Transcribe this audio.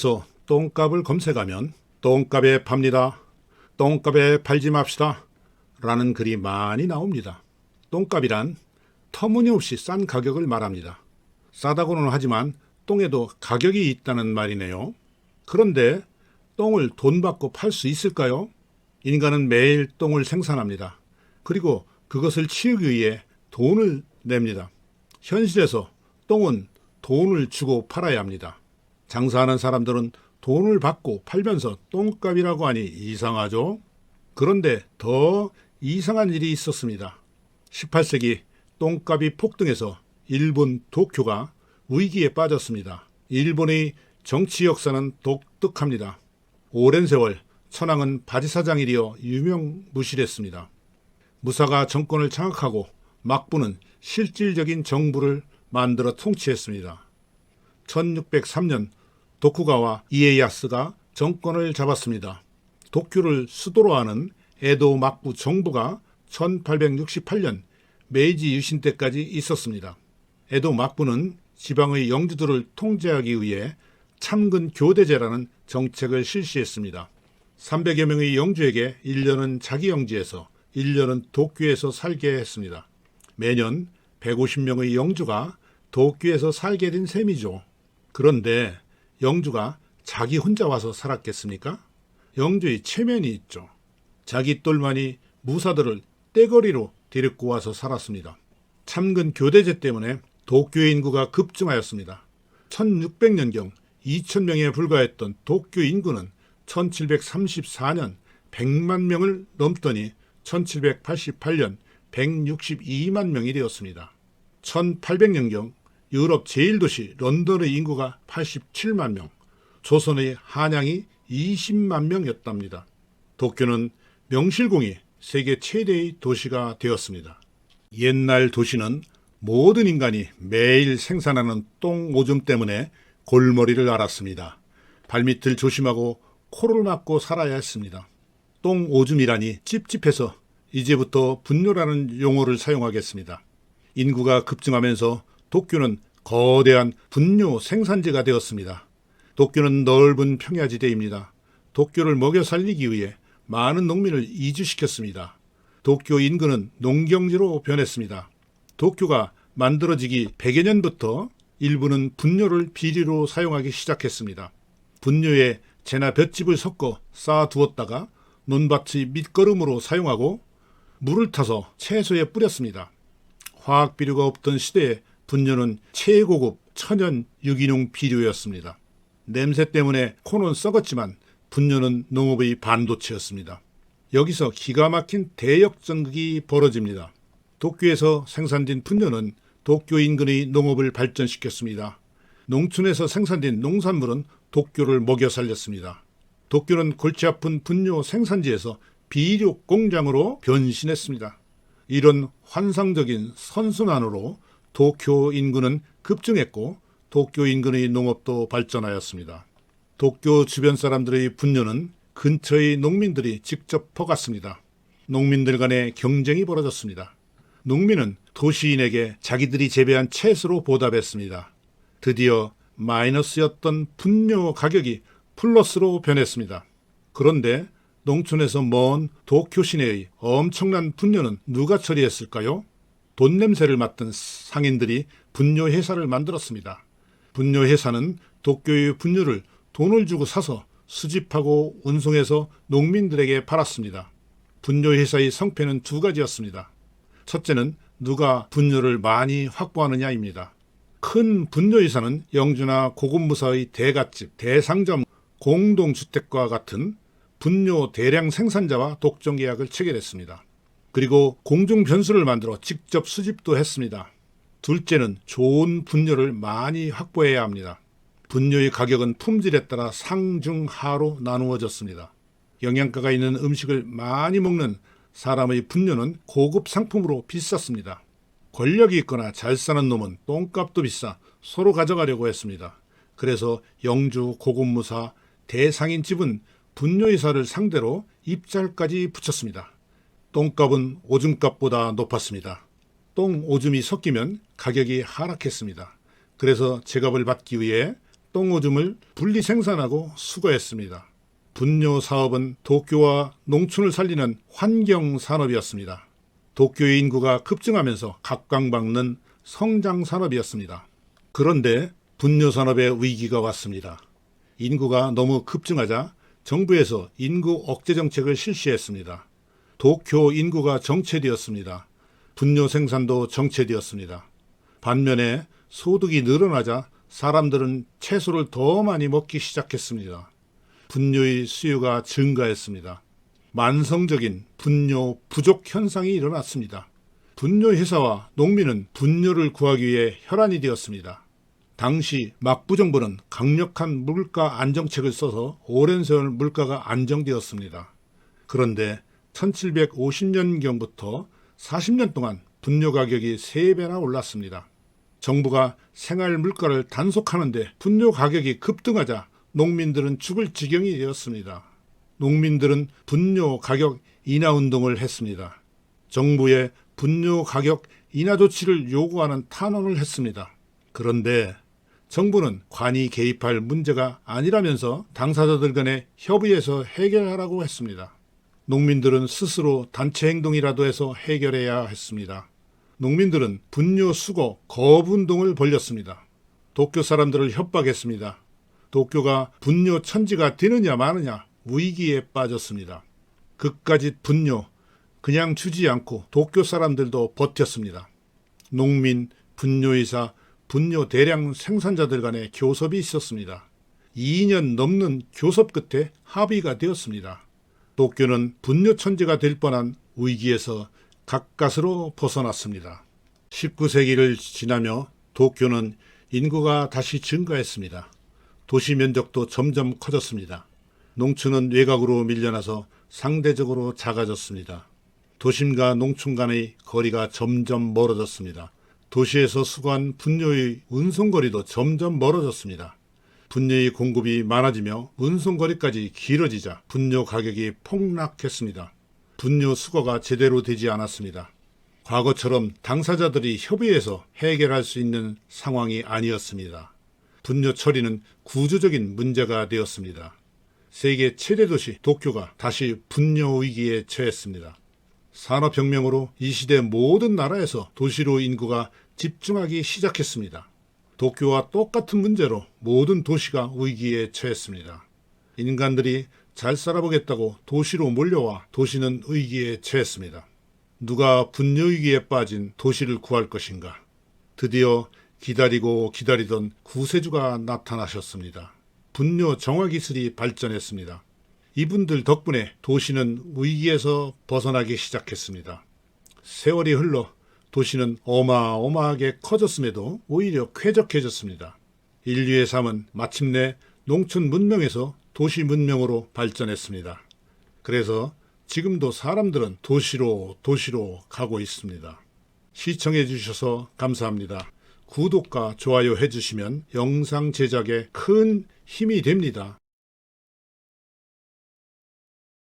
그래서 똥값을 검색하면 똥값에 팝니다. 똥값에 팔지 맙시다. 라는 글이 많이 나옵니다. 똥값이란 터무니없이 싼 가격을 말합니다. 싸다고는 하지만 똥에도 가격이 있다는 말이네요. 그런데 똥을 돈 받고 팔 수 있을까요? 인간은 매일 똥을 생산합니다. 그리고 그것을 치우기 위해 돈을 냅니다. 현실에서 똥은 돈을 주고 팔아야 합니다. 장사하는 사람들은 돈을 받고 팔면서 똥값이라고 하니 이상하죠? 그런데 더 이상한 일이 있었습니다. 18세기 똥값이 폭등해서 일본 도쿄가 위기에 빠졌습니다. 일본의 정치 역사는 독특합니다. 오랜 세월 천황은 바지사장이 되어 유명무실했습니다. 무사가 정권을 장악하고 막부는 실질적인 정부를 만들어 통치했습니다. 1603년 도쿠가와 이에야스가 정권을 잡았습니다. 도쿄를 수도로 하는 에도 막부 정부가 1868년 메이지 유신 때까지 있었습니다. 에도 막부는 지방의 영주들을 통제하기 위해 참근 교대제라는 정책을 실시했습니다. 300여 명의 영주에게 1년은 자기 영지에서 1년은 도쿄에서 살게 했습니다. 매년 150명의 영주가 도쿄에서 살게 된 셈이죠. 그런데 영주가 자기 혼자 와서 살았겠습니까? 영주의 체면이 있죠. 자기 똘만이 무사들을 떼거리로 데리고 와서 살았습니다. 참근 교대제 때문에 도쿄의 인구가 급증하였습니다. 1600년경 2000명에 불과했던 도쿄 인구는 1734년 100만 명을 넘더니 1788년 162만 명이 되었습니다. 1800년경 유럽 제1도시 런던의 인구가 87만 명, 조선의 한양이 20만 명이었답니다. 도쿄는 명실공히 세계 최대의 도시가 되었습니다. 옛날 도시는 모든 인간이 매일 생산하는 똥 오줌 때문에 골머리를 앓았습니다. 발밑을 조심하고 코를 막고 살아야 했습니다. 똥 오줌이라니 찝찝해서 이제부터 분뇨라는 용어를 사용하겠습니다. 인구가 급증하면서 도쿄는 거대한 분뇨 생산지가 되었습니다. 도쿄는 넓은 평야지대입니다. 도쿄를 먹여 살리기 위해 많은 농민을 이주시켰습니다. 도쿄 인근은 농경지로 변했습니다. 도쿄가 만들어지기 100여 년부터 일부는 분뇨를 비료로 사용하기 시작했습니다. 분뇨에 재나 볏짚을 섞어 쌓아두었다가 논밭의 밑거름으로 사용하고 물을 타서 채소에 뿌렸습니다. 화학 비료가 없던 시대에 분뇨는 최고급 천연 유기농 비료였습니다. 냄새 때문에 코는 썩었지만 분뇨는 농업의 반도체였습니다. 여기서 기가 막힌 대역전극이 벌어집니다. 도쿄에서 생산된 분뇨는 도쿄 인근의 농업을 발전시켰습니다. 농촌에서 생산된 농산물은 도쿄를 먹여 살렸습니다. 도쿄는 골치 아픈 분뇨 생산지에서 비료 공장으로 변신했습니다. 이런 환상적인 선순환으로 도쿄 인구는 급증했고 도쿄 인근의 농업도 발전하였습니다. 도쿄 주변 사람들의 분뇨는 근처의 농민들이 직접 퍼갔습니다. 농민들 간의 경쟁이 벌어졌습니다. 농민은 도시인에게 자기들이 재배한 채소로 보답했습니다. 드디어 마이너스였던 분뇨 가격이 플러스로 변했습니다. 그런데 농촌에서 먼 도쿄 시내의 엄청난 분뇨는 누가 처리했을까요? 돈 냄새를 맡은 상인들이 분뇨 회사를 만들었습니다. 분뇨 회사는 도쿄의 분뇨를 돈을 주고 사서 수집하고 운송해서 농민들에게 팔았습니다. 분뇨 회사의 성패는 두 가지였습니다. 첫째는 누가 분뇨를 많이 확보하느냐입니다. 큰 분뇨 회사는 영주나 고급무사의 대갓집, 대상점, 공동주택과 같은 분뇨 대량 생산자와 독점 계약을 체결했습니다. 그리고 공중 변수를 만들어 직접 수집도 했습니다. 둘째는 좋은 분뇨를 많이 확보해야 합니다. 분뇨의 가격은 품질에 따라 상중하로 나누어졌습니다. 영양가가 있는 음식을 많이 먹는 사람의 분뇨는 고급 상품으로 비쌌습니다. 권력이 있거나 잘 사는 놈은 똥값도 비싸 서로 가져가려고 했습니다. 그래서 영주, 고급무사, 대상인 집은 분뇨회사를 상대로 입찰까지 붙였습니다. 똥값은 오줌값보다 높았습니다. 똥, 오줌이 섞이면 가격이 하락했습니다. 그래서 제값을 받기 위해 똥오줌을 분리 생산하고 수거했습니다. 분뇨 사업은 도쿄와 농촌을 살리는 환경 산업이었습니다. 도쿄의 인구가 급증하면서 각광받는 성장 산업이었습니다. 그런데 분뇨 산업의 위기가 왔습니다. 인구가 너무 급증하자 정부에서 인구 억제 정책을 실시했습니다. 도쿄 인구가 정체되었습니다. 분뇨 생산도 정체되었습니다. 반면에 소득이 늘어나자 사람들은 채소를 더 많이 먹기 시작했습니다. 분뇨의 수요가 증가했습니다. 만성적인 분뇨 부족 현상이 일어났습니다. 분뇨 회사와 농민은 분뇨를 구하기 위해 혈안이 되었습니다. 당시 막부 정부는 강력한 물가 안정책을 써서 오랜 세월 물가가 안정되었습니다. 그런데 1750년경부터 40년 동안 분뇨 가격이 3배나 올랐습니다. 정부가 생활 물가를 단속하는데 분뇨 가격이 급등하자 농민들은 죽을 지경이 되었습니다. 농민들은 분뇨 가격 인하 운동을 했습니다. 정부의 분뇨 가격 인하 조치를 요구하는 탄원을 했습니다. 그런데 정부는 관이 개입할 문제가 아니라면서 당사자들 간에 협의해서 해결하라고 했습니다. 농민들은 스스로 단체 행동이라도 해서 해결해야 했습니다. 농민들은 분뇨 수거 거부 운동을 벌였습니다. 도쿄 사람들을 협박했습니다. 도쿄가 분뇨 천지가 되느냐 마느냐 위기에 빠졌습니다. 그까짓 분뇨 그냥 주지 않고 도쿄 사람들도 버텼습니다. 농민, 분뇨회사, 분뇨 대량 생산자들 간의 교섭이 있었습니다. 2년 넘는 교섭 끝에 합의가 되었습니다. 도쿄는 분뇨 천지가 될 뻔한 위기에서 가까스로 벗어났습니다. 19세기를 지나며 도쿄는 인구가 다시 증가했습니다. 도시 면적도 점점 커졌습니다. 농촌은 외곽으로 밀려나서 상대적으로 작아졌습니다. 도심과 농촌 간의 거리가 점점 멀어졌습니다. 도시에서 수거한 분뇨의 운송거리도 점점 멀어졌습니다. 분뇨의 공급이 많아지며 운송거리까지 길어지자 분뇨 가격이 폭락했습니다. 분뇨 수거가 제대로 되지 않았습니다. 과거처럼 당사자들이 협의해서 해결할 수 있는 상황이 아니었습니다. 분뇨 처리는 구조적인 문제가 되었습니다. 세계 최대 도시 도쿄가 다시 분뇨 위기에 처했습니다. 산업혁명으로 이 시대 모든 나라에서 도시로 인구가 집중하기 시작했습니다. 도쿄와 똑같은 문제로 모든 도시가 위기에 처했습니다. 인간들이 잘 살아보겠다고 도시로 몰려와 도시는 위기에 처했습니다. 누가 분뇨 위기에 빠진 도시를 구할 것인가? 드디어 기다리고 기다리던 구세주가 나타나셨습니다. 분뇨 정화 기술이 발전했습니다. 이분들 덕분에 도시는 위기에서 벗어나기 시작했습니다. 세월이 흘러 도시는 어마어마하게 커졌음에도 오히려 쾌적해졌습니다. 인류의 삶은 마침내 농촌 문명에서 도시 문명으로 발전했습니다. 그래서 지금도 사람들은 도시로 가고 있습니다. 시청해 주셔서 감사합니다. 구독과 좋아요 해주시면 영상 제작에 큰 힘이 됩니다.